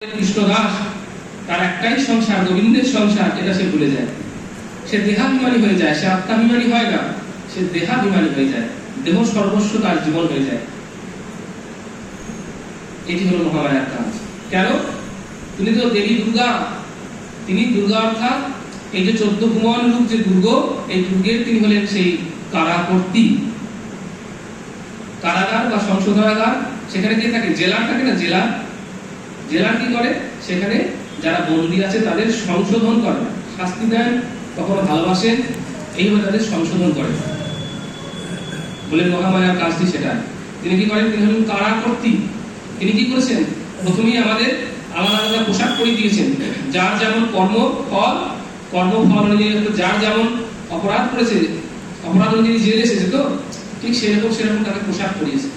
কৃষ্ণদাস তার একটাই সংসার, গোবিন্দের সংসার, এটা সে ভুলে যায়। সে দেহাভিমানী হয়ে যায়, সে আত্মাভিমানী হয় না, সে দেহাভিমানী হয়ে যায়, দেহ সর্বস্ব তার জীবন হয়ে যায়। এটি হলো মহামায়ার কাজ। কেন? তিনি তো দেবী দুর্গা, তিনি দুর্গা অর্থাৎ এই যে 14 ভুবন রূপ যে দুর্গ, এই দুর্গের তিনি হলেন সেই কারাকর্ত্রী। কারাগার বা সংশোধনাগার, সেখানে কে থাকে? জেলার থাকে না, জেলার কি করে? সেখানে যারা বন্দী আছে তাদের সংশোধন করে, শাস্তি দেন, কখনো ভালোবাসেন, এইভাবে তাদের সংশোধন করে। বলে মহামায়ার কাজটি সেটা। তিনি কি করেন? তিনি হলেন কারাকর্ত্রী। তিনি কি করেছেন? প্রথমেই আমাদের আলাদা আলাদা পোশাক পরিয়ে দিয়েছেন। যার যেমন কর্মফল অনুযায়ী, যার যেমন অপরাধ করেছে, অপরাধ অনুযায়ী জেলে এসেছে, তো ঠিক সেরকম তাকে পোশাক পরিয়েছে।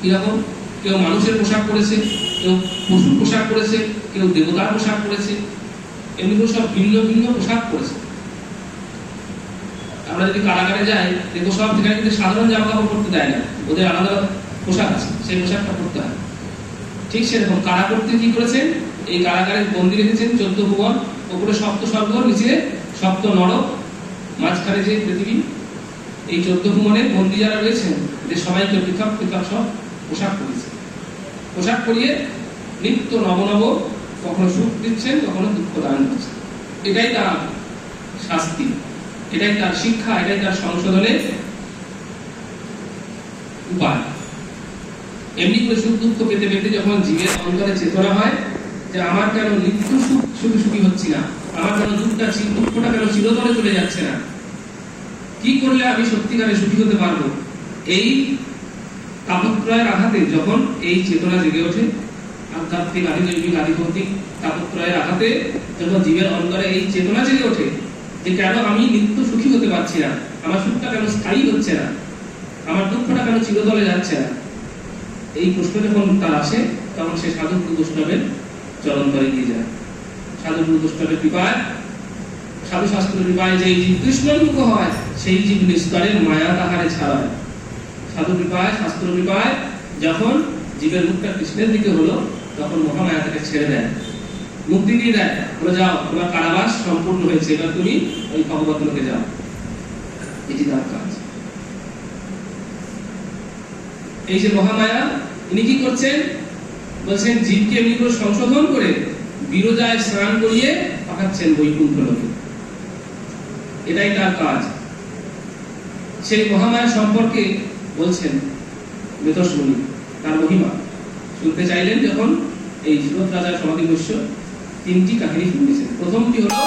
কিরকম? কেউ মানুষের পোশাক পরেছে, কেউ পশুর পোশাক পরেছে, কেউ দেবতার পোশাক পরেছে, এমনি করে সব ভিন্ন ভিন্ন পোশাক পরেছে। আমরা যদি কারাগারে যাই, দেখো সব যেখানে কিন্তু সাধারণ জামা কাপড় পরতে দেয় না, ওদের আলাদা পোশাক আছে, সেই পোশাকটা পরতে হয়। ঠিক সেরকম কারাকর্ত্রী কি করেছেন? এই কারাগারে বন্দী রেখেছেন 14 ভুবন, উপরে সপ্ত স্বর্গ, নিচে সপ্ত নরক, মাঝখানে যে পৃথিবী। এই 14 ভুবনের বন্দী যারা রয়েছেন, এদের সবাইকে পৃথক পৃথক সব পোশাক পরিয়েছে। পোশাক পরিয়ে নিত্য নব কখনো সুখ দিচ্ছেন, কখনো দুঃখ দান করছেন। এটাই তার শাস্তি, এটাই তার শিক্ষা, এটাই তার সংশোধনের উপায়। এমনি করে সুখ দুঃখ পেতে পেতে যখন জীবের অন্তরে চেতনা হয় যে আমার কেন নিত্য সুখ সুখী হচ্ছি না, আমার কেন দুঃখটা কেন চিরতরে চলে যাচ্ছে না, কি করলে আমি সত্যিকারে সুখী হতে পারবো, এই তাপত্রয়ের আঘাতে যখন এই চেতনা জেগে ওঠে, আধ্যাত্মিক আদিদৈবিক আদিভৌতিক তাপত্রয়ের আঘাতে যখন জীবের অন্তরে এই চেতনা জেগে ওঠে যে কেন আমি নিত্য সুখী হতে পারছি না, আমার সুখটা কেন স্থায়ী হচ্ছে না, আমার দুঃখটা কেন চিরতরে যাচ্ছে না, এই প্রশ্ন যখন তার আসে, তখন সে সাধু গুরু বৈষ্ণবের চরণ তলে দিয়ে যায়। সাধু গুরু বৈষ্ণবের কৃপায়, সাধু শাস্ত্রের কৃপায় যে জীব কৃষ্ণোন্মুখ হয়, সেই জীব নিস্তরের মায়া তাহারে ছাড়ায়। সাধু কৃপায়, শাস্ত্র কৃপায় যখন জীবের মুখটা কৃষ্ণের দিকে হলো, তখন মহামায়া তাকে ছেড়ে দেয়, মুক্তি দিয়ে দেয়, বলে যাও, তোমার কারাবাস সম্পূর্ণ হয়েছে, এবার তুমি ওই ভগবত লোকে যাও। এটি তার কাজ। এই যে মহামায়া, ইনি কি করছেন? বলছেন জীবকে এমনি করে সংশোধন করে বিরজায় স্নান করিয়ে পাঠাচ্ছেন বৈকুণ্ঠ লোকে। এটাই তার কাজ। সেই মহামায়া সম্পর্কে বলছেন বেতস মুনি, তার মহিমা শুনতে চাইলেন যখন এই সুরত রাজার সমাধি বৈশ্য 3টি কাহিনী শুনিয়েছেন। প্রথমটি হলো